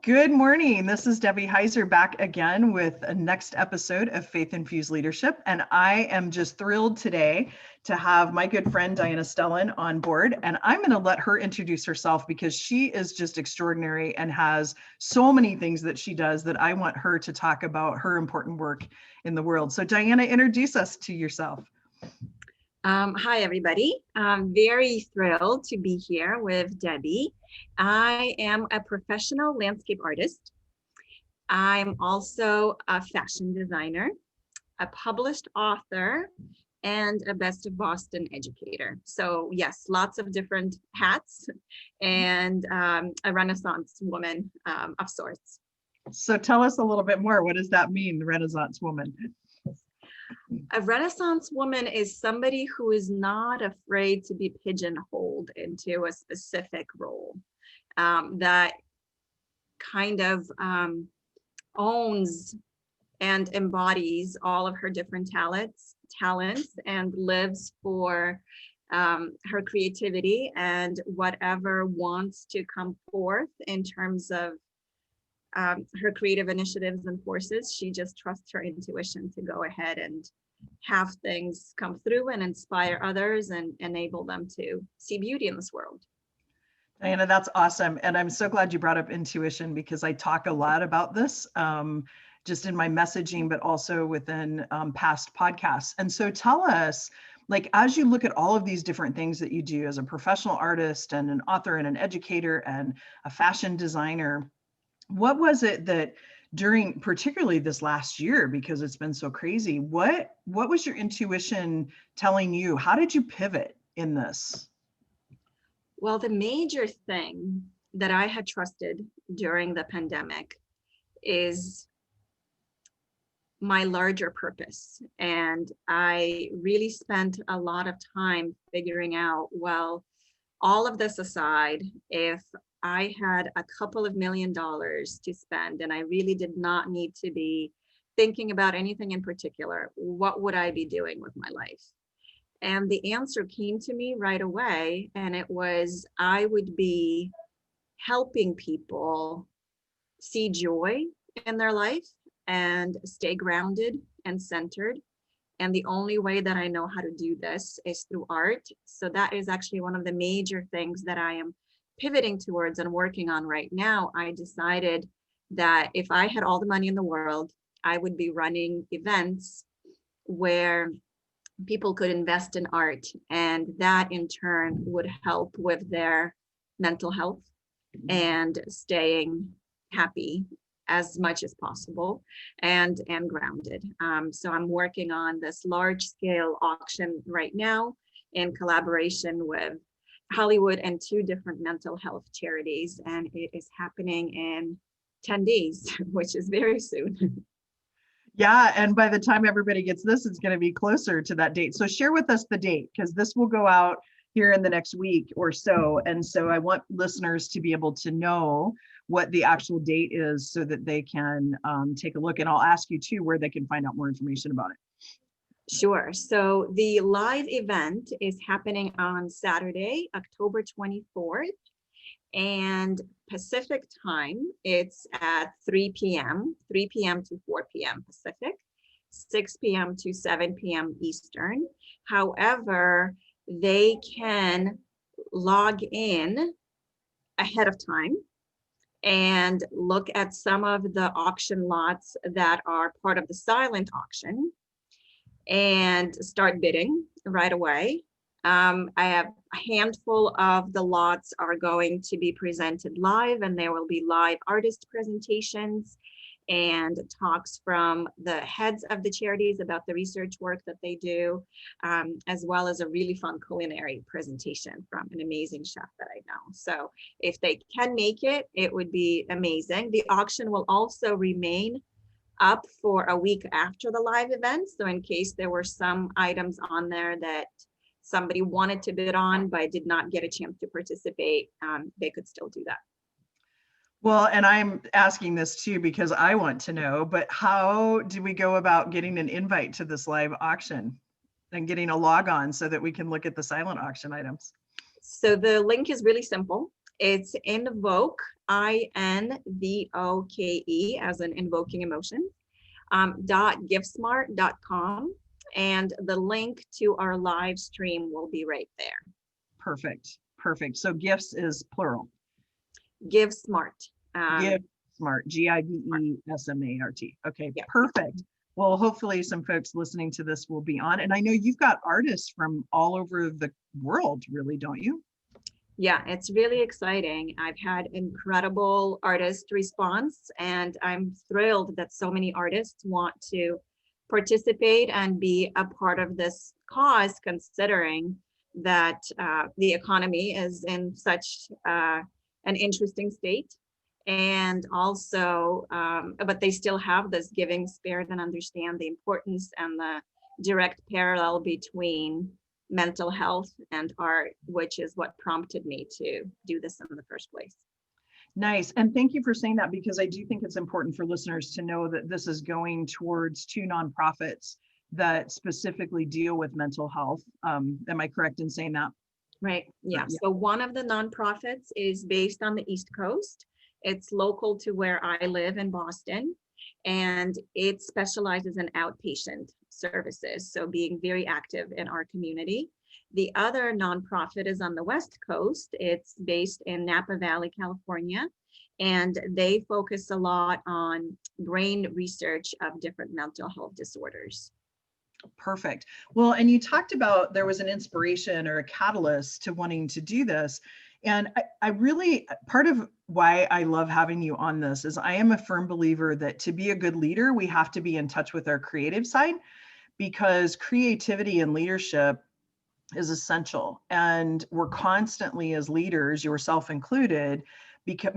Good morning. This is Debbie Heiser back again with a next episode of Faith-Infused Leadership. And I am just thrilled today to have my good friend Diana Stelin on board. And I'm going to let her introduce herself because she is just extraordinary and has so many things that she does that I want her to talk about her important work in the world. So Diana, introduce us to yourself. Hi, everybody. I'm very thrilled to be here with Debbie. I am a professional landscape artist. I'm also a fashion designer, a published author, and a Best of Boston educator. So yes, lots of different hats and a Renaissance woman of sorts. So tell us a little bit more. What does that mean, Renaissance woman? A Renaissance woman is somebody who is not afraid to be pigeonholed into a specific role, that kind of owns and embodies all of her different talents, and lives for her creativity and whatever wants to come forth in terms of her creative initiatives and forces. She just trusts her intuition to go ahead and have things come through and inspire others and enable them to see beauty in this world. Diana, that's awesome. And I'm so glad you brought up intuition because I talk a lot about this just in my messaging, but also within past podcasts. And so tell us, like, as you look at all of these different things that you do as a professional artist and an author and an educator and a fashion designer, what was it that during particularly this last year, because it's been so crazy, what was your intuition telling you? How did you pivot in this? Well, the major thing that I had trusted during the pandemic is my larger purpose. And I really spent a lot of time figuring out, well, all of this aside, if I had a couple of $1 million to spend and I really did not need to be thinking about anything in particular, what would I be doing with my life? And the answer came to me right away. And it was, I would be helping people see joy in their life and stay grounded and centered. And the only way that I know how to do this is through art. So that is actually one of the major things that I am pivoting towards and working on right now. I decided that if I had all the money in the world, I would be running events where people could invest in art, and that in turn would help with their mental health and staying happy as much as possible and grounded. So I'm working on this large scale auction right now in collaboration with Hollywood and 2 different mental health charities, and it is happening in 10 days, which is very soon. Yeah, and by the time everybody gets this, it's going to be closer to that date. So share with us the date, because this will go out here in the next week or so. And so I want listeners to be able to know what the actual date is so that they can take a look. And I'll ask you too where they can find out more information about it. Sure. So the live event is happening on Saturday, October 24th, and Pacific time. It's at 3 p.m. to 4 p.m. Pacific, 6 p.m. to 7 p.m. Eastern. However, they can log in ahead of time and look at some of the auction lots that are part of the silent auction and start bidding right away. I have a handful of the lots are going to be presented live, and there will be live artist presentations and talks from the heads of the charities about the research work that they do, as well as a really fun culinary presentation from an amazing chef that I know. So if they can make it, it would be amazing. The auction will also remain up for a week after the live event. So in case there were some items on there that somebody wanted to bid on but did not get a chance to participate, they could still do that. Well, and I'm asking this too because I want to know, but how do we go about getting an invite to this live auction and getting a log on so that we can look at the silent auction items? So the link is really simple. It's Invoke, INVOKE, as in invoking emotions, .giftsmart.com. And the link to our live stream will be right there. Perfect. Perfect. So gifts is plural. Give Smart. Give Smart, GIVESMART. Okay, Yeah. perfect. Well, hopefully some folks listening to this will be on. And I know you've got artists from all over the world, really, don't you? Yeah, it's really exciting. I've had incredible artist response, and I'm thrilled that so many artists want to participate and be a part of this cause, considering that the economy is in such an interesting state. And also, but they still have this giving spirit and understand the importance and the direct parallel between mental health and art, which is what prompted me to do this in the first place. Nice. And thank you for saying that, because I do think it's important for listeners to know that this is going towards 2 nonprofits that specifically deal with mental health. Am I correct in saying that? Right. Yeah. So one of the nonprofits is based on the East Coast. It's local to where I live in Boston, and it specializes in outpatient services, so being very active in our community. The other nonprofit is on the West Coast. It's based in Napa Valley, California, and they focus a lot on brain research of different mental health disorders. Perfect. Well, and you talked about there was an inspiration or a catalyst to wanting to do this. And I really, part of why I love having you on this is I am a firm believer that to be a good leader, we have to be in touch with our creative side, because creativity and leadership is essential. And we're constantly, as leaders, yourself included,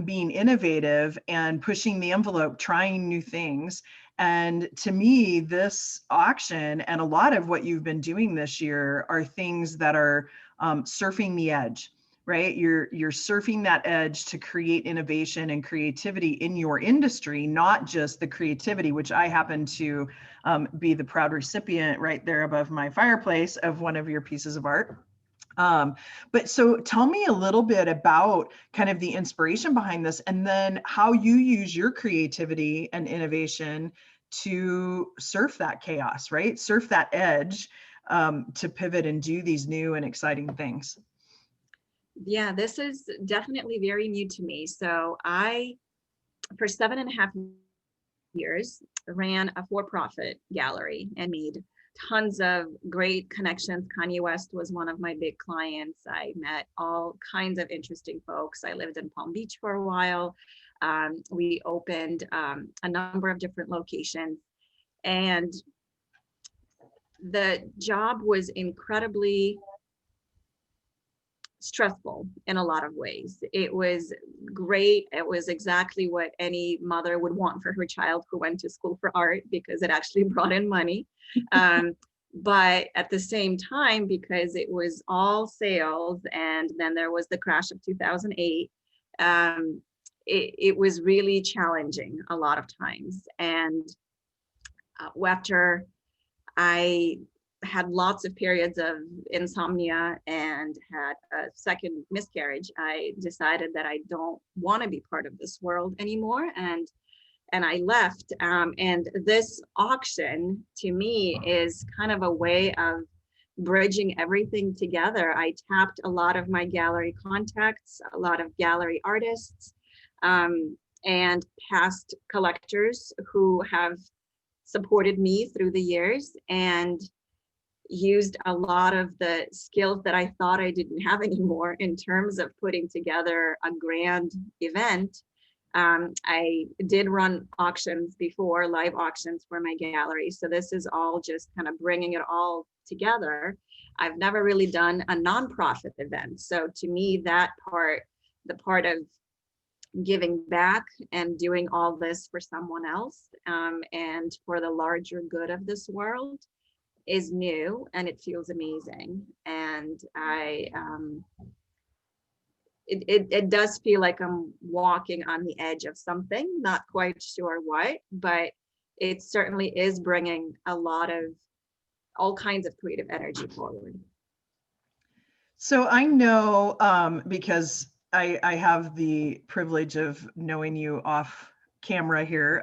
being innovative and pushing the envelope, trying new things. And to me, this auction and a lot of what you've been doing this year are things that are surfing the edge, right? You're surfing that edge to create innovation and creativity in your industry, not just the creativity, which I happen to be the proud recipient right there above my fireplace of one of your pieces of art. But so tell me a little bit about kind of the inspiration behind this, and then how you use your creativity and innovation to surf that chaos, right? Surf that edge to pivot and do these new and exciting things. Yeah, this is definitely very new to me. So I, for 7.5 years, ran a for-profit gallery and made tons of great connections. Kanye West was one of my big clients. I met all kinds of interesting folks. I lived in Palm Beach for a while. We opened a number of different locations, and the job was incredibly stressful in a lot of ways. It was great. It was exactly what any mother would want for her child who went to school for art, because it actually brought in money. But at the same time, because it was all sales, and then there was the crash of 2008, it was really challenging a lot of times. And after I had lots of periods of insomnia and had a second miscarriage, I decided that I don't want to be part of this world anymore, and I left. And this auction to me is kind of a way of bridging everything together. I tapped a lot of my gallery contacts, a lot of gallery artists, and past collectors who have supported me through the years, and used a lot of the skills that I thought I didn't have anymore in terms of putting together a grand event. I did run auctions before, live auctions for my gallery. So this is all just kind of bringing it all together. I've never really done a nonprofit event. So to me, that part, the part of giving back and doing all this for someone else, and for the larger good of this world, is new, and it feels amazing. And it does feel like I'm walking on the edge of something, not quite sure what, but it certainly is bringing a lot of all kinds of creative energy forward. So I know, because I have the privilege of knowing you off camera here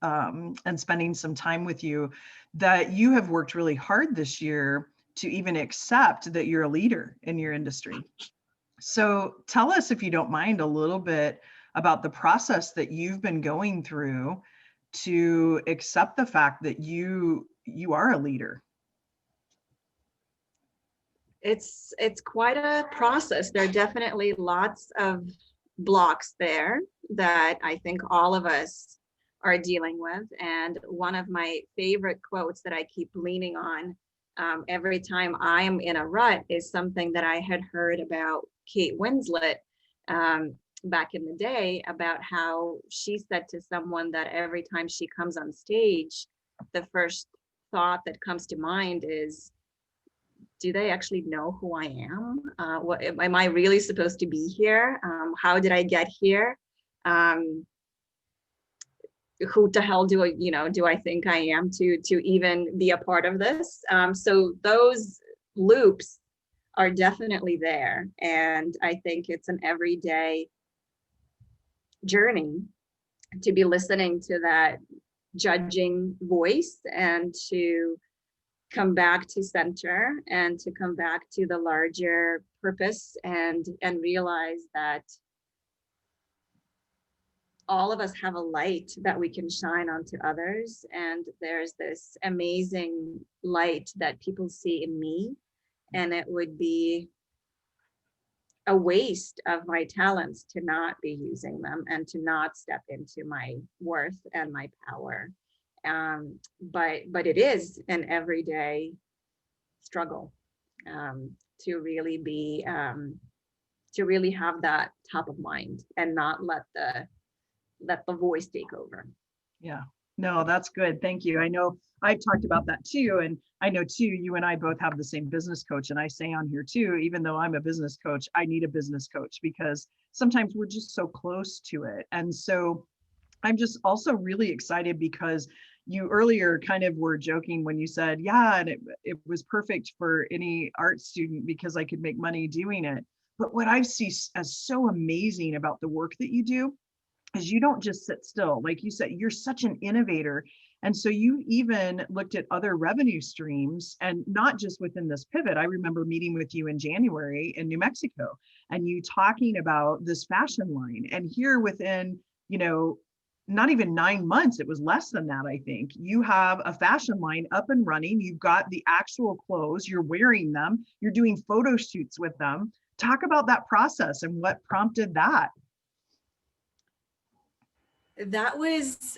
and spending some time with you, that you have worked really hard this year to even accept that you're a leader in your industry. So tell us, if you don't mind, a little bit about the process that you've been going through to accept the fact that you are a leader. It's quite a process. There are definitely lots of blocks there that I think all of us are dealing with. And one of my favorite quotes that I keep leaning on every time I am in a rut is something that I had heard about Kate Winslet back in the day, about how she said to someone that every time she comes on stage, the first thought that comes to mind is, do they actually know who I am? What am I really supposed to be here? How did I get here? Who the hell do I think I am to even be a part of this? So those loops are definitely there, and I think it's an everyday journey to be listening to that judging voice and to come back to center and to come back to the larger purpose and realize that all of us have a light that we can shine onto others, and there's this amazing light that people see in me, and it would be a waste of my talents to not be using them and to not step into my worth and my power. But it is an everyday struggle to really be to really have that top of mind and not let the voice take over. Yeah, no, that's good. Thank you. I know I've talked about that too. And I know too, you and I both have the same business coach. And I say on here too, even though I'm a business coach, I need a business coach because sometimes we're just so close to it. And so I'm just also really excited because you earlier kind of were joking when you said, yeah, and it was perfect for any art student because I could make money doing it. But what I see as so amazing about the work that you do is you don't just sit still. Like you said, you're such an innovator. And so you even looked at other revenue streams, and not just within this pivot. I remember meeting with you in January in New Mexico and you talking about this fashion line. And here within, not even 9 months, it was less than that, I think, you have a fashion line up and running. You've got the actual clothes, you're wearing them, you're doing photo shoots with them. Talk about that process and what prompted that. That was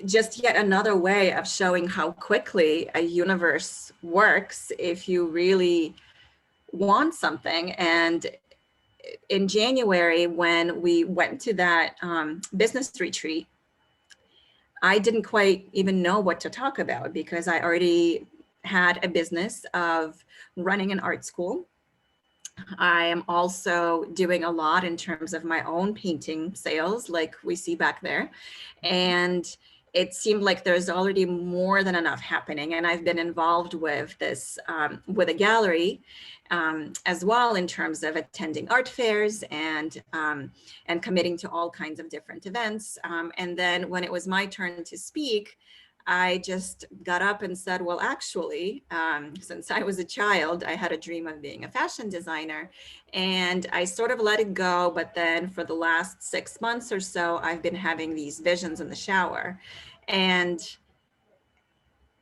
just yet another way of showing how quickly a universe works if you really want something. And in January, when we went to that business retreat, I didn't quite even know what to talk about because I already had a business of running an art school. I am also doing a lot in terms of my own painting sales, like we see back there. And it seemed like there's already more than enough happening. And I've been involved with this, with a gallery as well, in terms of attending art fairs and committing to all kinds of different events. And then when it was my turn to speak, I just got up and said, well, actually, since I was a child, I had a dream of being a fashion designer, and I sort of let it go. But then for the last 6 months or so, I've been having these visions in the shower, and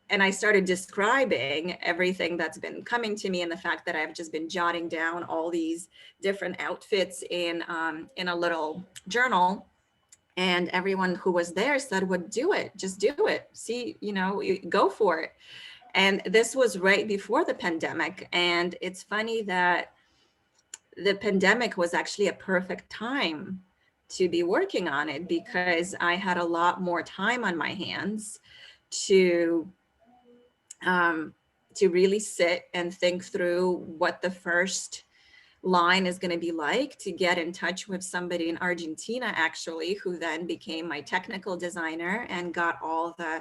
I started describing everything that's been coming to me, and the fact that I've just been jotting down all these different outfits in a little journal. And everyone who was there said, well, do it, just do it. See, go for it. And this was right before the pandemic. And it's funny that the pandemic was actually a perfect time to be working on it, because I had a lot more time on my hands to really sit and think through what the first line is going to be like, to get in touch with somebody in Argentina, actually, who then became my technical designer and got all the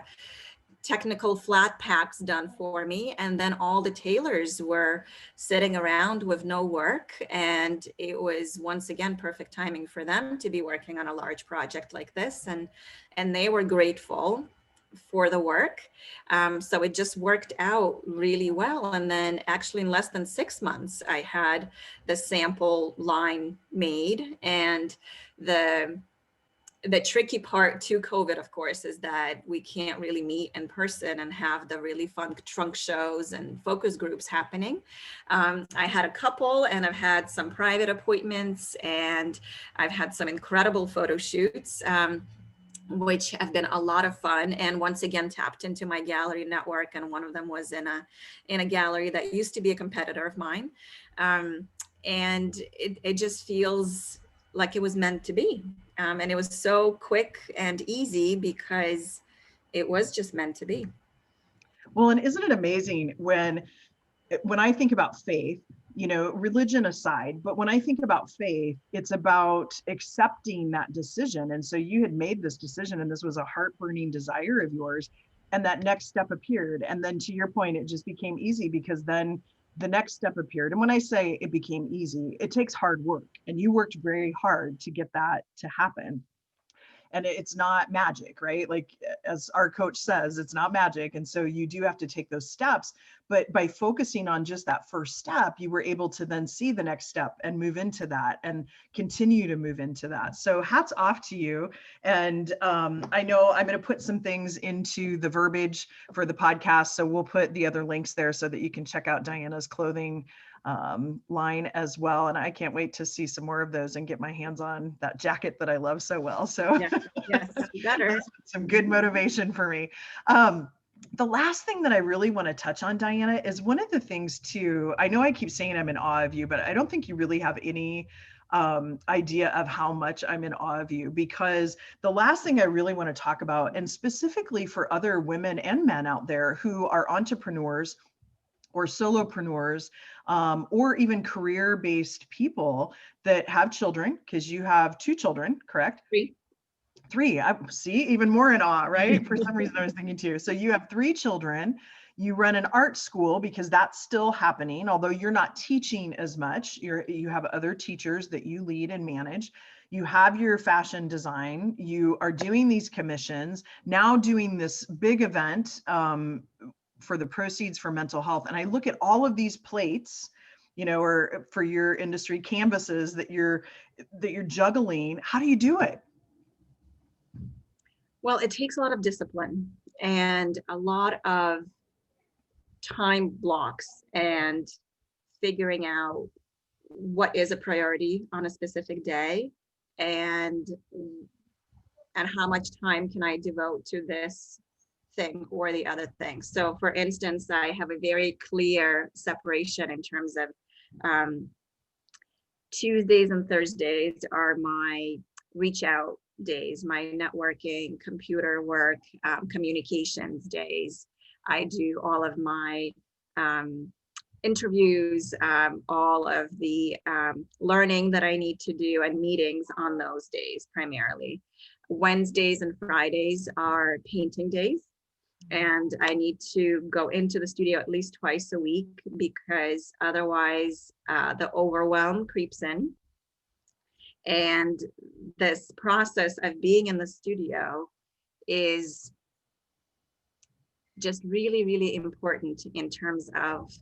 technical flat packs done for me. And then all the tailors were sitting around with no work. And it was once again perfect timing for them to be working on a large project like this. And they were grateful for the work. So it just worked out really well. And then actually in less than 6 months, I had the sample line made. And the tricky part to COVID, of course, is that we can't really meet in person and have the really fun trunk shows and focus groups happening. I had a couple, and I've had some private appointments, and I've had some incredible photo shoots, which have been a lot of fun, and once again tapped into my gallery network. And one of them was in a gallery that used to be a competitor of mine, and it just feels like it was meant to be. And it was so quick and easy because it was just meant to be. Well, and isn't it amazing when I think about faith, religion aside, but when I think about faith, it's about accepting that decision. And so you had made this decision, and this was a heart-burning desire of yours, and that next step appeared. And then to your point, it just became easy because then the next step appeared. And when I say it became easy, it takes hard work, and you worked very hard to get that to happen. And it's not magic, right? Like, as our coach says, it's not magic. And so you do have to take those steps. But by focusing on just that first step, you were able to then see the next step and move into that and continue to move into that. So hats off to you. And I know I'm going to put some things into the verbiage for the podcast. So we'll put the other links there so that you can check out Diana's clothing line as well. And I can't wait to see some more of those and get my hands on that jacket that I love so well. So yes, you better. Some good motivation for me. The last thing that I really want to touch on, Diana, is one of the things too, I know I keep saying I'm in awe of you, but I don't think you really have any idea of how much I'm in awe of you, because the last thing I really want to talk about, and specifically for other women and men out there who are entrepreneurs or solopreneurs, or even career-based people that have children, because you have 2 children, correct? 3. I see, even more in awe, right? For some reason I was thinking 2. So you have 3 children. You run an art school, because that's still happening, although you're not teaching as much. You have other teachers that you lead and manage. You have your fashion design. You are doing these commissions, now doing this big event for the proceeds for mental health. And I look at all of these plates, or for your industry, canvases that you're juggling. How do you do it? Well, it takes a lot of discipline and a lot of time blocks and figuring out what is a priority on a specific day, and how much time can I devote to this thing or the other thing. So for instance, I have a very clear separation in terms of Tuesdays and Thursdays are my reach out days, my networking, computer work, communications days. I do all of my interviews, all of the learning that I need to do, and meetings on those days primarily. Wednesdays and Fridays are painting days, and I need to go into the studio at least twice a week, because otherwise the overwhelm creeps in. And this process of being in the studio is just really, really important in terms of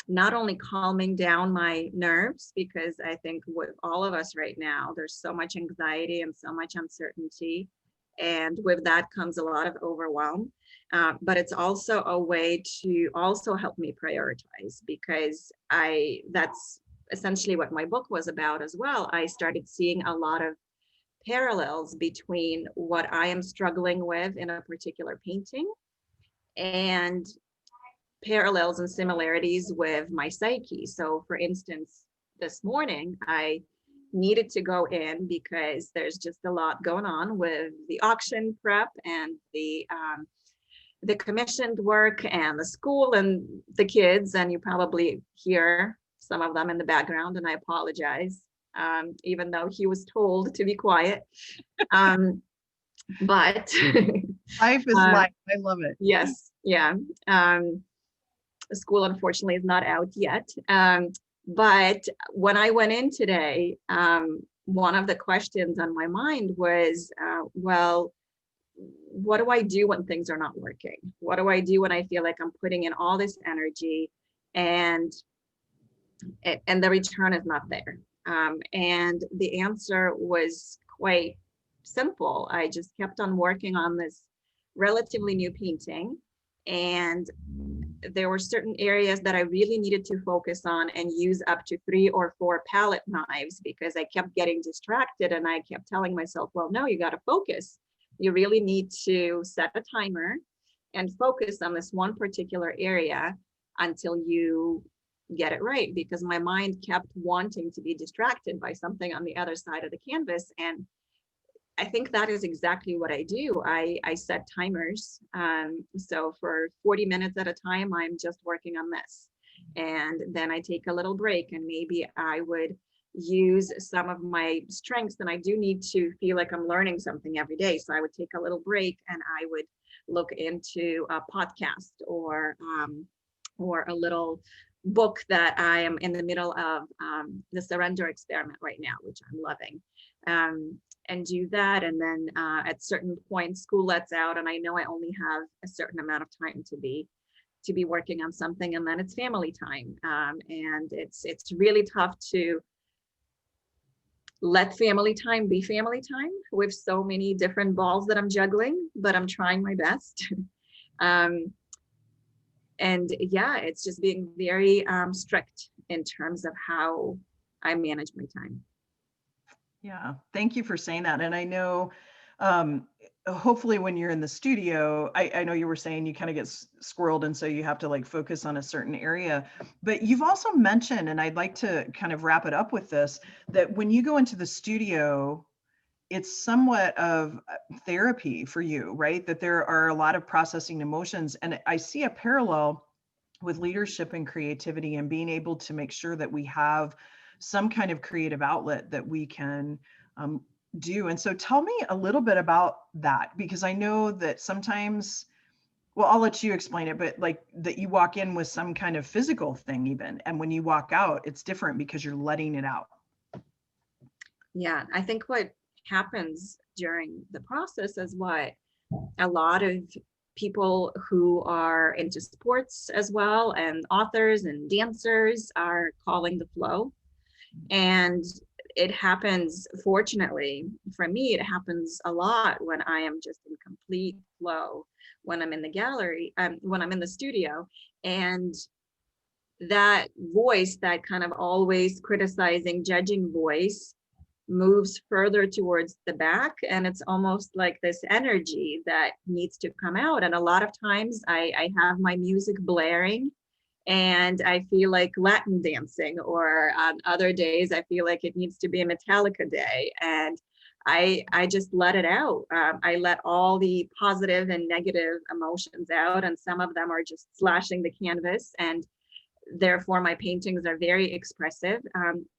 not only calming down my nerves, because I think with all of us right now, there's so much anxiety and so much uncertainty. And with that comes a lot of overwhelm. But it's also a way to also help me prioritize, because that's essentially what my book was about as well. I started seeing a lot of parallels between what I am struggling with in a particular painting and parallels and similarities with my psyche. So for instance, this morning, I needed to go in because there's just a lot going on with the auction prep and the commissioned work and the school and the kids, and you probably hear some of them in the background, and I apologize, even though he was told to be quiet. But Life is Uh, life. I love it. yes, yeah. School unfortunately is not out yet. But when I went in today, one of the questions on my mind was, well, what do I do when things are not working? What do I do when I feel like I'm putting in all this energy and the return is not there? And the answer was quite simple. I just kept on working on this relatively new painting, and there were certain areas that I really needed to focus on and use up to 3 or 4 palette knives, because I kept getting distracted and I kept telling myself, well, no, you got to focus. You really need to set a timer and focus on this one particular area until you get it right, because my mind kept wanting to be distracted by something on the other side of the canvas. And I think that is exactly what I do. I set timers. So for 40 minutes at a time, I'm just working on this. And then I take a little break, and maybe I would use some of my strengths. And I do need to feel like I'm learning something every day. So I would take a little break and I would look into a podcast or a little book that I am in the middle of, the surrender experiment right now, which I'm loving. And do that. And then at certain points, school lets out, and I know I only have a certain amount of time to be working on something, and then it's family time. And it's really tough to let family time be family time with so many different balls that I'm juggling, but I'm trying my best. And yeah, it's just being very strict in terms of how I manage my time. Yeah, thank you for saying that. And I know, hopefully when you're in the studio, I know you were saying you kind of get squirreled, and so you have to like focus on a certain area. But you've also mentioned, and I'd like to kind of wrap it up with this, that when you go into the studio, it's somewhat of therapy for you, right? That there are a lot of processing emotions. And I see a parallel with leadership and creativity, and being able to make sure that we have some kind of creative outlet that we can do. And so tell me a little bit about that, because I know that sometimes, well, I'll let you explain it, but like that you walk in with some kind of physical thing even, and when you walk out, it's different because you're letting it out. Yeah, I think what happens during the process is what a lot of people who are into sports as well, and authors and dancers, are calling the flow. And it happens, fortunately for me, it happens a lot when I am just in complete flow, when I'm in the gallery, when I'm in the studio. And that voice, that kind of always criticizing, judging voice, moves further towards the back, and it's almost like this energy that needs to come out. And a lot of times I have my music blaring and I feel like Latin dancing, or on other days I feel like it needs to be a Metallica day, and I just let it out. I let all the positive and negative emotions out, and some of them are just slashing the canvas, and therefore my paintings are very expressive.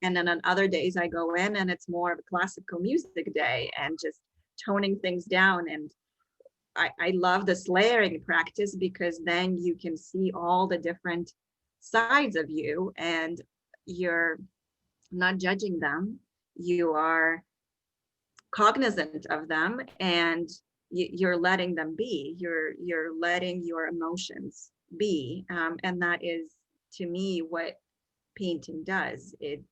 And then on other days I go in and it's more of a classical music day and just toning things down. And I love this layering practice, because then you can see all the different sides of you and you're not judging them. You are cognizant of them, and you're letting them be. You're letting your emotions be. And that is, to me, what painting does. It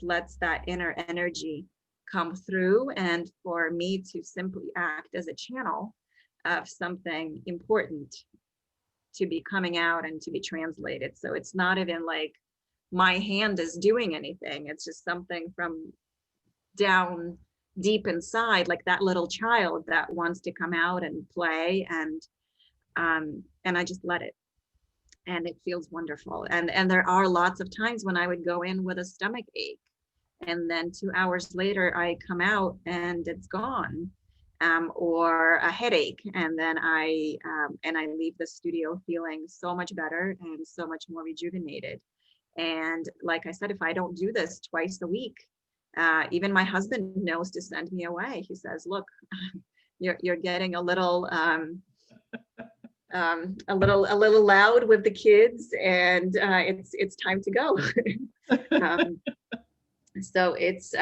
lets that inner energy come through, and for me to simply act as a channel of something important to be coming out and to be translated. So it's not even like my hand is doing anything. It's just something from down deep inside, like that little child that wants to come out and play, and I just let it. And it feels wonderful. And there are lots of times when I would go in with a stomach ache, and then 2 hours later I come out and it's gone, or a headache, and then I leave the studio feeling so much better and so much more rejuvenated. And like I said, if I don't do this twice a week, even my husband knows to send me away. He says, look, you're getting a little a little loud with the kids, and it's time to go. So it's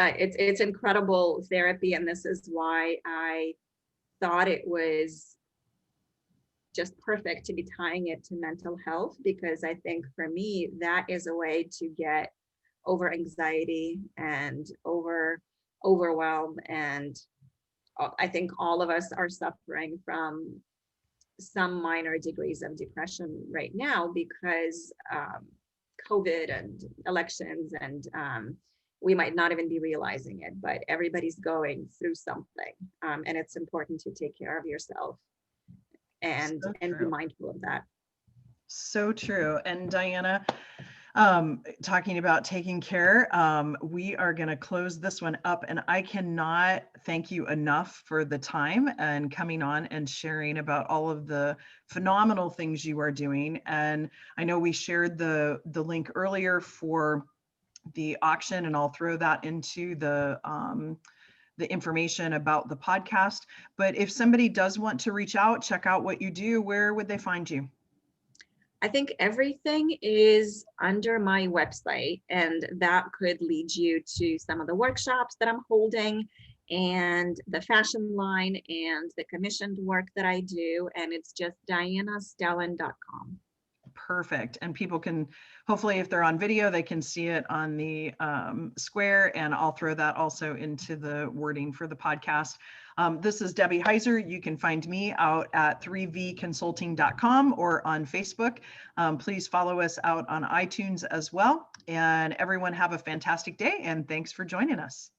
incredible therapy, and this is why I thought it was just perfect to be tying it to mental health, because I think for me that is a way to get over anxiety and over overwhelm. And I think all of us are suffering from some minor degrees of depression right now because COVID and elections, and we might not even be realizing it, but everybody's going through something, and it's important to take care of yourself and be mindful of that. So true. And Diana, talking about taking care, we are going to close this one up, and I cannot thank you enough for the time and coming on and sharing about all of the phenomenal things you are doing. And I know we shared the link earlier for the auction, and I'll throw that into the information about the podcast. But if somebody does want to reach out, check out what you do, where would they find you? I think everything is under my website, and that could lead you to some of the workshops that I'm holding and the fashion line and the commissioned work that I do. And it's just dianastelin.com. Perfect. And people can, hopefully if they're on video, they can see it on the square, and I'll throw that also into the wording for the podcast. This is Debbie Heiser. You can find me out at 3vconsulting.com or on Facebook. Please follow us out on iTunes as well. And everyone have a fantastic day, and thanks for joining us.